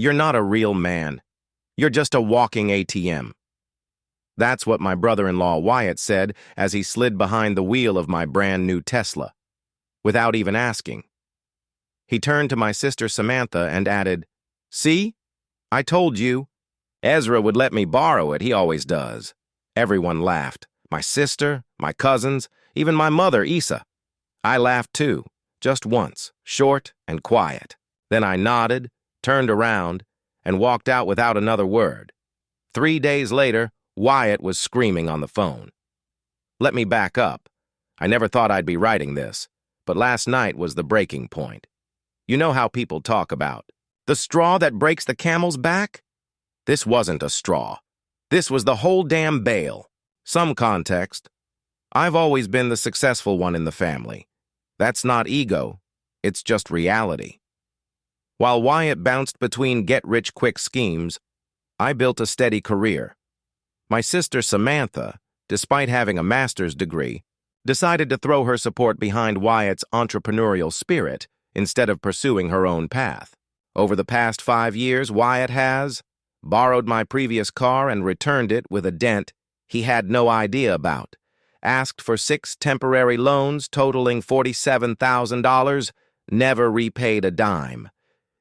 You're not a real man. You're just a walking ATM. That's what my brother-in-law Wyatt said as he slid behind the wheel of my brand new Tesla, without even asking. He turned to my sister Samantha and added, "See? I told you. Ezra would let me borrow it, he always does." Everyone laughed. My sister, my cousins, even my mother, Isa. I laughed too, just once, short and quiet. Then I nodded, turned around, and walked out without another word. 3 days later, Wyatt was screaming on the phone. Let me back up. I never thought I'd be writing this, but last night was the breaking point. You know how people talk about the straw that breaks the camel's back? This wasn't a straw. This was the whole damn bale. Some context. I've always been the successful one in the family. That's not ego. It's just reality. While Wyatt bounced between get-rich-quick schemes, I built a steady career. My sister Samantha, despite having a master's degree, decided to throw her support behind Wyatt's entrepreneurial spirit instead of pursuing her own path. Over the past 5 years, Wyatt has borrowed my previous car and returned it with a dent he had no idea about, asked for 6 temporary loans totaling $47,000, never repaid a dime,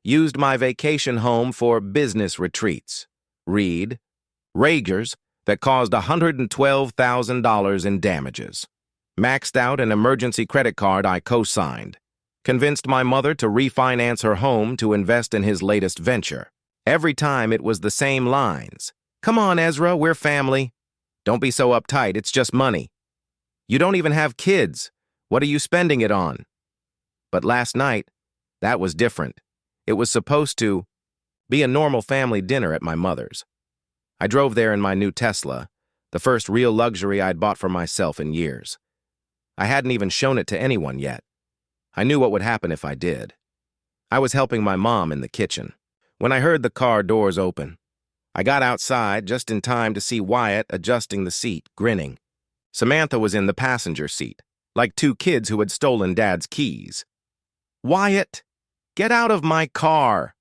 used my vacation home for business retreats, Ragers, that caused $112,000 in damages, maxed out an emergency credit card I co-signed, convinced my mother to refinance her home to invest in his latest venture. Every time it was the same lines. "Come on, Ezra, we're family. Don't be so uptight, it's just money. You don't even have kids. What are you spending it on?" But last night, that was different. It was supposed to be a normal family dinner at my mother's. I drove there in my new Tesla, the first real luxury I'd bought for myself in years. I hadn't even shown it to anyone yet. I knew what would happen if I did. I was helping my mom in the kitchen when I heard the car doors open. I got outside just in time to see Wyatt adjusting the seat, grinning. Samantha was in the passenger seat, like 2 kids who had stolen Dad's keys. "Wyatt, get out of my car."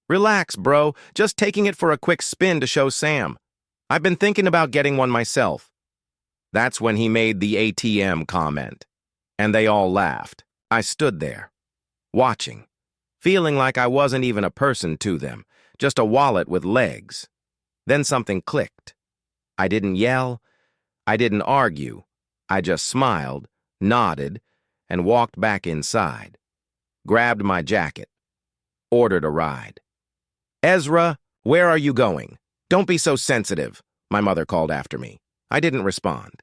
"Relax, bro. Just taking it for a quick spin to show Sam. I've been thinking about getting one myself." That's when he made the ATM comment, and they all laughed. I stood there, watching, feeling like I wasn't even a person to them, just a wallet with legs. Then something clicked. I didn't yell. I didn't argue. I just smiled, nodded, and walked back inside. Grabbed my jacket. Ordered a ride. "Ezra, where are you going? Don't be so sensitive," my mother called after me. I didn't respond.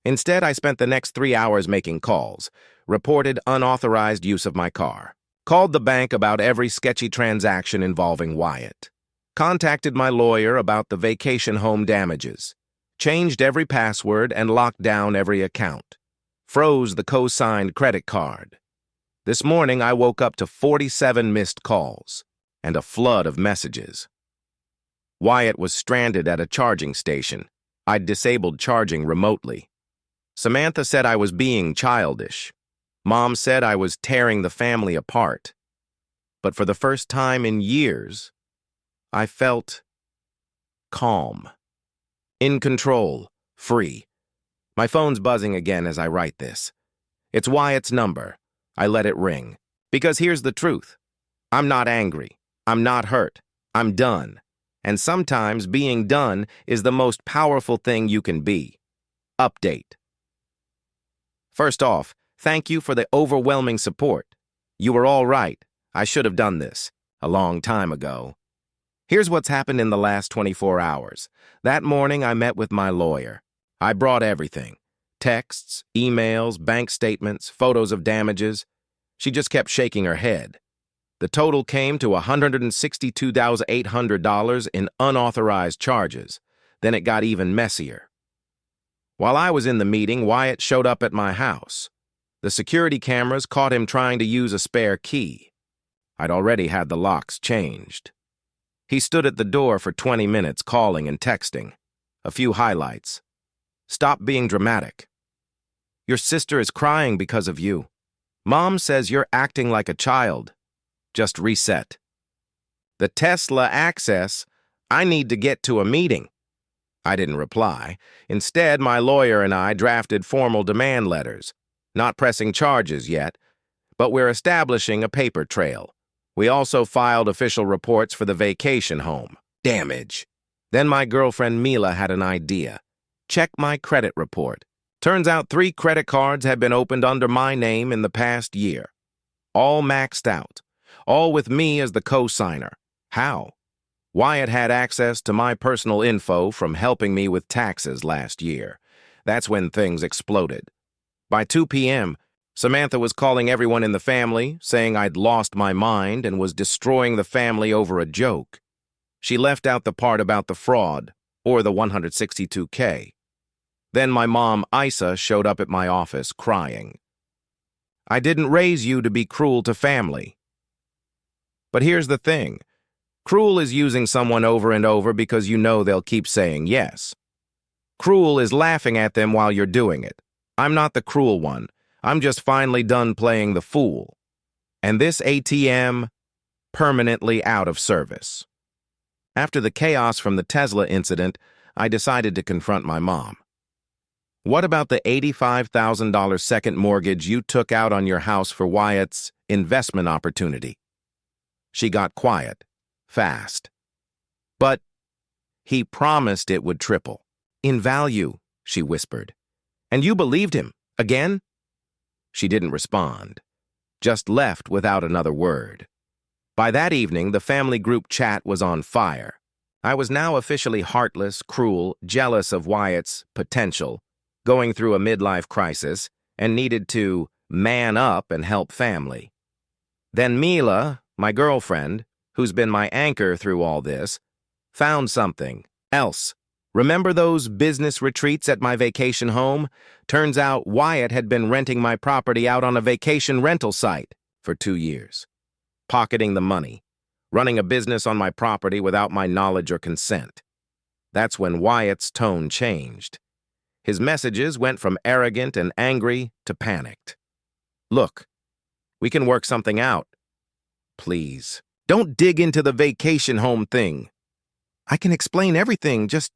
Instead, I spent the next 3 hours making calls, reported unauthorized use of my car, called the bank about every sketchy transaction involving Wyatt, contacted my lawyer about the vacation home damages, changed every password and locked down every account, froze the co-signed credit card. This morning, I woke up to 47 missed calls and a flood of messages. Wyatt was stranded at a charging station. I'd disabled charging remotely. Samantha said I was being childish. Mom said I was tearing the family apart. But for the first time in years, I felt calm, in control, free. My phone's buzzing again as I write this. It's Wyatt's number. I let it ring. Because here's the truth. I'm not angry. I'm not hurt. I'm done. And sometimes being done is the most powerful thing you can be. Update. First off, thank you for the overwhelming support. You were all right. I should have done this a long time ago. Here's what's happened in the last 24 hours. That morning, I met with my lawyer. I brought everything. Texts, emails, bank statements, photos of damages. She just kept shaking her head. The total came to $162,800 in unauthorized charges. Then it got even messier. While I was in the meeting, Wyatt showed up at my house. The security cameras caught him trying to use a spare key. I'd already had the locks changed. He stood at the door for 20 minutes calling and texting. A few highlights. "Stop being dramatic. Your sister is crying because of you. Mom says you're acting like a child. Just reset. The Tesla access. I need to get to a meeting. I didn't reply. Instead, my lawyer and I drafted formal demand letters. Not pressing charges yet, but we're establishing a paper trail. We also filed official reports for the vacation home. Damage. Then my girlfriend Mila had an idea. Check my credit report. Turns out 3 credit cards had been opened under my name in the past year. All maxed out. All with me as the co-signer. How? Wyatt had access to my personal info from helping me with taxes last year. That's when things exploded. By 2 p.m., Samantha was calling everyone in the family, saying I'd lost my mind and was destroying the family over a joke. She left out the part about the fraud, or the $162K. Then my mom, Isa, showed up at my office crying. I didn't raise you to be cruel to family. But here's the thing. Cruel is using someone over and over because you know they'll keep saying yes. Cruel is laughing at them while you're doing it. I'm not the cruel one. I'm just finally done playing the fool. And this ATM, permanently out of service. After the chaos from the Tesla incident, I decided to confront my mom. What about the $85,000 second mortgage you took out on your house for Wyatt's investment opportunity? She got quiet, fast. But he promised it would triple. In value, she whispered. And you believed him, again? She didn't respond, just left without another word. By that evening, the family group chat was on fire. I was now officially heartless, cruel, jealous of Wyatt's potential, going through a midlife crisis, and needed to man up and help family. Then Mila, my girlfriend, who's been my anchor through all this, found something else. Remember those business retreats at my vacation home? Turns out Wyatt had been renting my property out on a vacation rental site for 2 years, pocketing the money, running a business on my property without my knowledge or consent. That's when Wyatt's tone changed. His messages went from arrogant and angry to panicked. Look, we can work something out. Please, don't dig into the vacation home thing. I can explain everything, just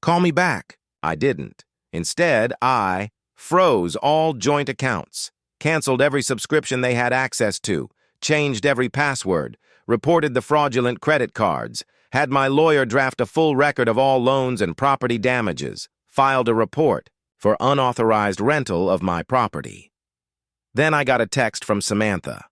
call me back. I didn't. Instead, I froze all joint accounts, canceled every subscription they had access to, changed every password, reported the fraudulent credit cards, had my lawyer draft a full record of all loans and property damages, filed a report for unauthorized rental of my property. Then I got a text from Samantha.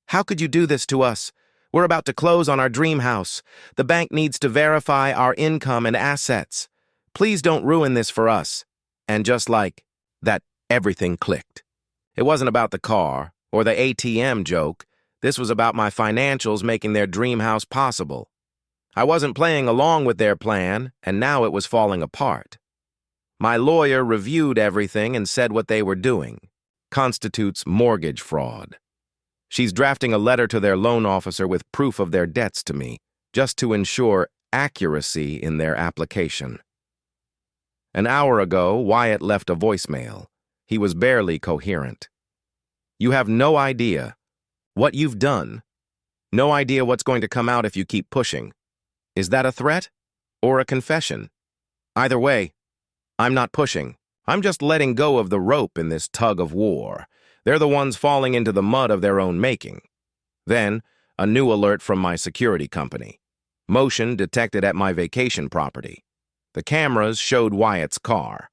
How could you do this to us? We're about to close on our dream house. The bank needs to verify our income and assets. Please don't ruin this for us. And just like that, everything clicked. It wasn't about the car or the ATM joke. This was about my financials making their dream house possible. I wasn't playing along with their plan, and now it was falling apart. My lawyer reviewed everything and said what they were doing constitutes mortgage fraud. She's drafting a letter to their loan officer with proof of their debts to me, just to ensure accuracy in their application. An hour ago, Wyatt left a voicemail. He was barely coherent. You have no idea what you've done. No idea what's going to come out if you keep pushing. Is that a threat or a confession? Either way, I'm not pushing. I'm just letting go of the rope in this tug of war. They're the ones falling into the mud of their own making. Then, a new alert from my security company. Motion detected at my vacation property. The cameras showed Wyatt's car.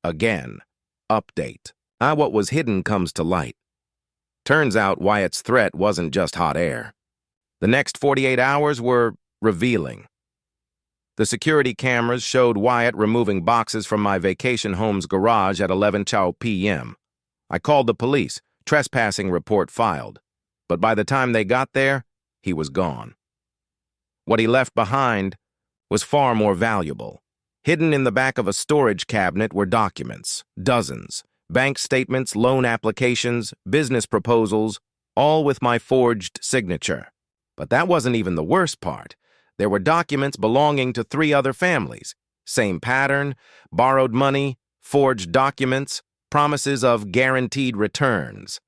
Again, update. What was hidden comes to light. Turns out Wyatt's threat wasn't just hot air. The next 48 hours were revealing. The security cameras showed Wyatt removing boxes from my vacation home's garage at 11 p.m. I called the police, trespassing report filed. But by the time they got there, he was gone. What he left behind was far more valuable. Hidden in the back of a storage cabinet were documents, dozens, bank statements, loan applications, business proposals, all with my forged signature. But that wasn't even the worst part. There were documents belonging to 3 other families. Same pattern, borrowed money, forged documents, promises of guaranteed returns.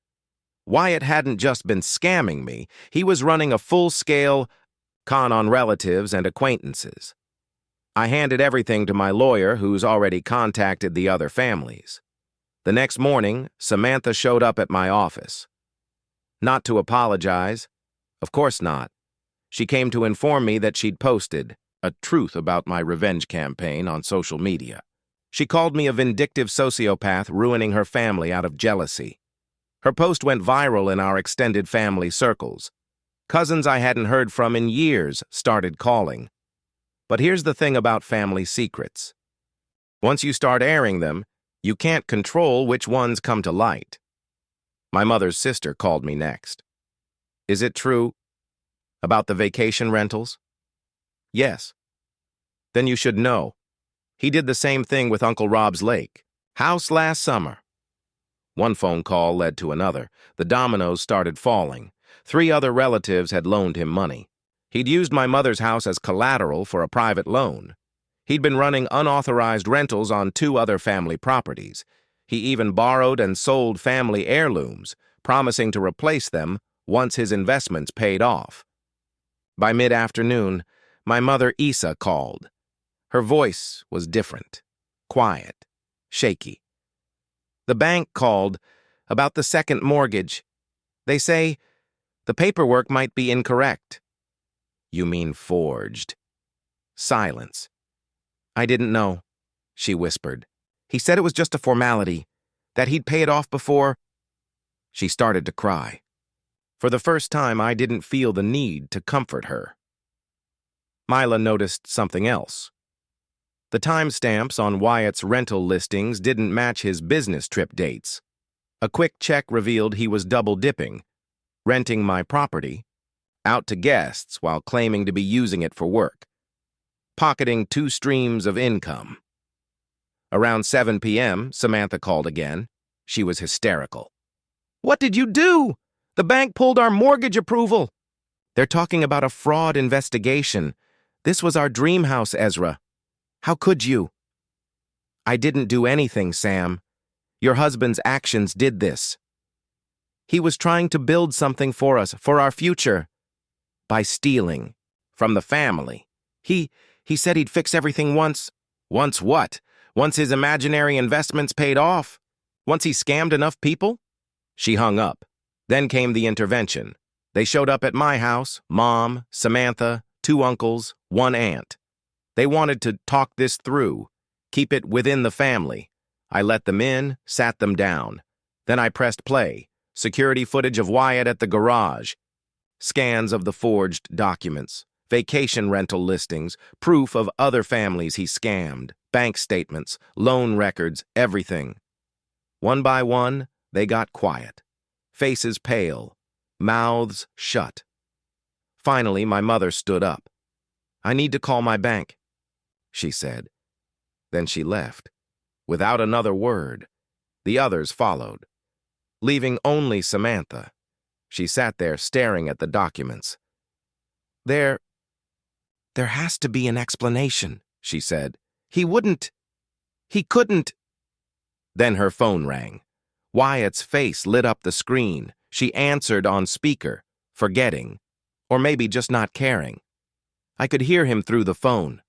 Wyatt hadn't just been scamming me, he was running a full-scale con on relatives and acquaintances. I handed everything to my lawyer, who's already contacted the other families. The next morning, Samantha showed up at my office. Not to apologize. Of course not. She came to inform me that she'd posted a truth about my revenge campaign on social media. She called me a vindictive sociopath ruining her family out of jealousy. Her post went viral in our extended family circles. Cousins I hadn't heard from in years started calling. But here's the thing about family secrets. Once you start airing them, you can't control which ones come to light. My mother's sister called me next. Is it true? About the vacation rentals? Yes. Then you should know. He did the same thing with Uncle Rob's lake. House last summer. One phone call led to another. The dominoes started falling. 3 other relatives had loaned him money. He'd used my mother's house as collateral for a private loan. He'd been running unauthorized rentals on 2 other family properties. He even borrowed and sold family heirlooms, promising to replace them once his investments paid off. By mid-afternoon, my mother Isa called. Her voice was different, quiet, shaky. The bank called about the second mortgage. They say the paperwork might be incorrect. You mean forged? Silence. I didn't know, she whispered. He said it was just a formality, that he'd pay it off before. She started to cry. For the first time, I didn't feel the need to comfort her. Mila noticed something else. The timestamps on Wyatt's rental listings didn't match his business trip dates. A quick check revealed he was double-dipping, renting my property, out to guests while claiming to be using it for work, pocketing 2 streams of income. Around 7 p.m., Samantha called again. She was hysterical. What did you do? The bank pulled our mortgage approval. They're talking about a fraud investigation. This was our dream house, Ezra. How could you? I didn't do anything, Sam. Your husband's actions did this. He was trying to build something for us, for our future, by stealing from the family. He said he'd fix everything once. Once what? Once his imaginary investments paid off? Once he scammed enough people? She hung up. Then came the intervention. They showed up at my house, Mom, Samantha, 2 uncles, 1 aunt. They wanted to talk this through, keep it within the family. I let them in, sat them down. Then I pressed play. Security footage of Wyatt at the garage. Scans of the forged documents. Vacation rental listings. Proof of other families he scammed. Bank statements. Loan records. Everything. One by one, they got quiet. Faces pale. Mouths shut. Finally, my mother stood up. I need to call my bank, she said. Then she left, without another word. The others followed, leaving only Samantha. She sat there staring at the documents. There has to be an explanation, she said. He couldn't. Then her phone rang. Wyatt's face lit up the screen. She answered on speaker, forgetting, or maybe just not caring. I could hear him through the phone.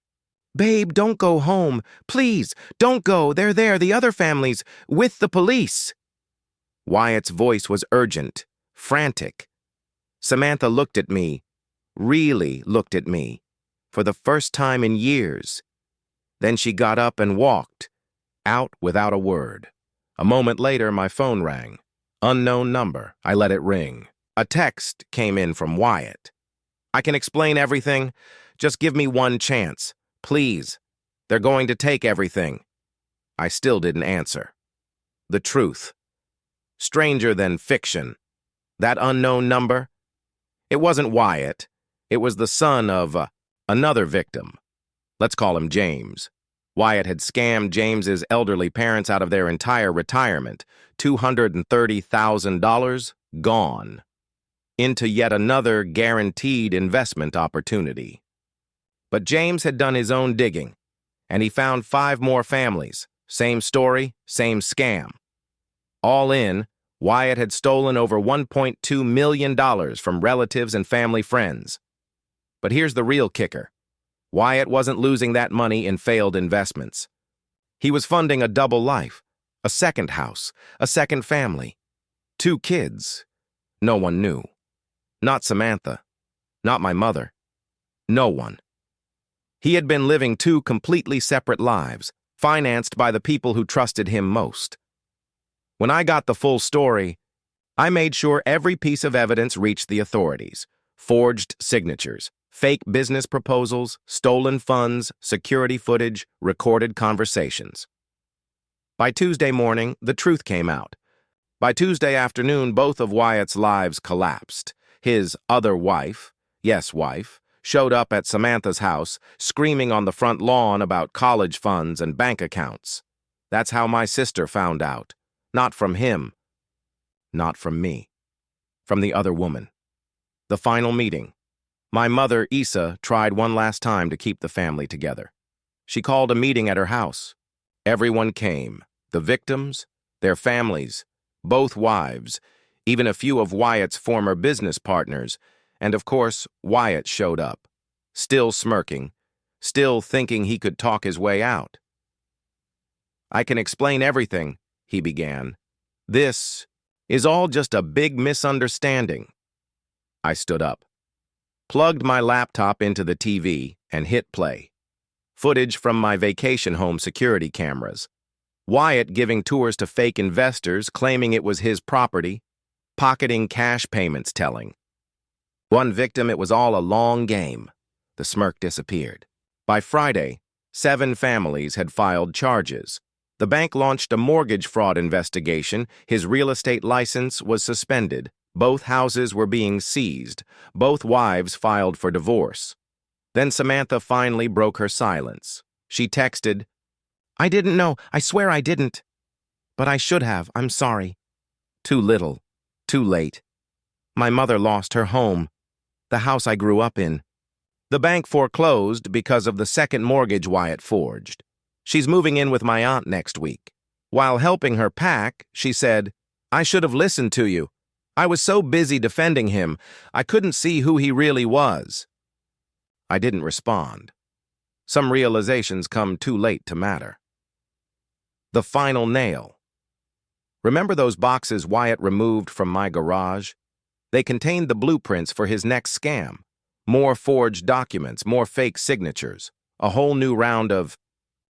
Babe, don't go home. Please, don't go. They're there, the other families, with the police. Wyatt's voice was urgent, frantic. Samantha looked at me, really looked at me, for the first time in years. Then she got up and walked, out without a word. A moment later, my phone rang. Unknown number. I let it ring. A text came in from Wyatt. I can explain everything. Just give me one chance. Please. They're going to take everything. I still didn't answer. The truth. Stranger than fiction. That unknown number? It wasn't Wyatt. It was the son of another victim. Let's call him James. Wyatt had scammed James's elderly parents out of their entire retirement, $230,000 gone, into yet another guaranteed investment opportunity. But James had done his own digging, and he found 5 more families. Same story, same scam. All in, Wyatt had stolen over $1.2 million from relatives and family friends. But here's the real kicker. Wyatt wasn't losing that money in failed investments. He was funding a double life, a second house, a second family, 2 kids. No one knew. Not Samantha. Not my mother. No one. He had been living 2 completely separate lives, financed by the people who trusted him most. When I got the full story, I made sure every piece of evidence reached the authorities. Forged signatures, fake business proposals, stolen funds, security footage, recorded conversations. By Tuesday morning, the truth came out. By Tuesday afternoon, both of Wyatt's lives collapsed. His other wife, yes, wife, showed up at Samantha's house, screaming on the front lawn about college funds and bank accounts. That's how my sister found out. Not from him. Not from me. From the other woman. The final meeting. My mother, Isa, tried one last time to keep the family together. She called a meeting at her house. Everyone came. The victims, their families, both wives, even a few of Wyatt's former business partners, and of course, Wyatt showed up, still smirking, still thinking he could talk his way out. "I can explain everything," he began. "This is all just a big misunderstanding." I stood up, plugged my laptop into the TV, and hit play. Footage from my vacation home security cameras. Wyatt giving tours to fake investors, claiming it was his property, pocketing cash payments telling. One victim, it was all a long game. The smirk disappeared. By Friday, 7 families had filed charges. The bank launched a mortgage fraud investigation. His real estate license was suspended. Both houses were being seized. Both wives filed for divorce. Then Samantha finally broke her silence. She texted, "I didn't know. I swear I didn't. But I should have. I'm sorry." Too little. Too late. My mother lost her home, the house I grew up in. The bank foreclosed because of the second mortgage Wyatt forged. She's moving in with my aunt next week. While helping her pack, she said, "I should have listened to you. I was so busy defending him, I couldn't see who he really was." I didn't respond. Some realizations come too late to matter. The final nail. Remember those boxes Wyatt removed from my garage? They contained the blueprints for his next scam. More forged documents, more fake signatures, a whole new round of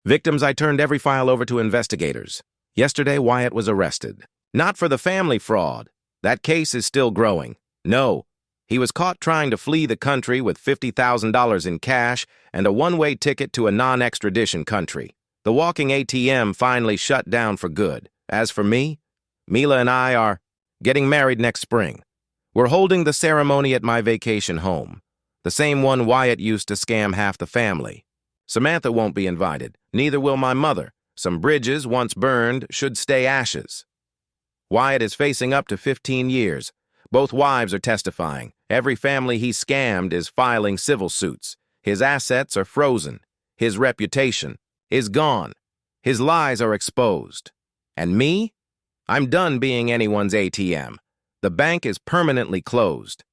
victims. I turned every file over to investigators. Yesterday, Wyatt was arrested. Not for the family fraud. That case is still growing. No, he was caught trying to flee the country with $50,000 in cash and a one-way ticket to a non-extradition country. The walking ATM finally shut down for good. As for me, Mila and I are getting married next spring. We're holding the ceremony at my vacation home, the same one Wyatt used to scam half the family. Samantha won't be invited, neither will my mother. Some bridges, once burned, should stay ashes. Wyatt is facing up to 15 years. Both wives are testifying. Every family he scammed is filing civil suits. His assets are frozen. His reputation is gone. His lies are exposed. And me? I'm done being anyone's ATM. The bank is permanently closed.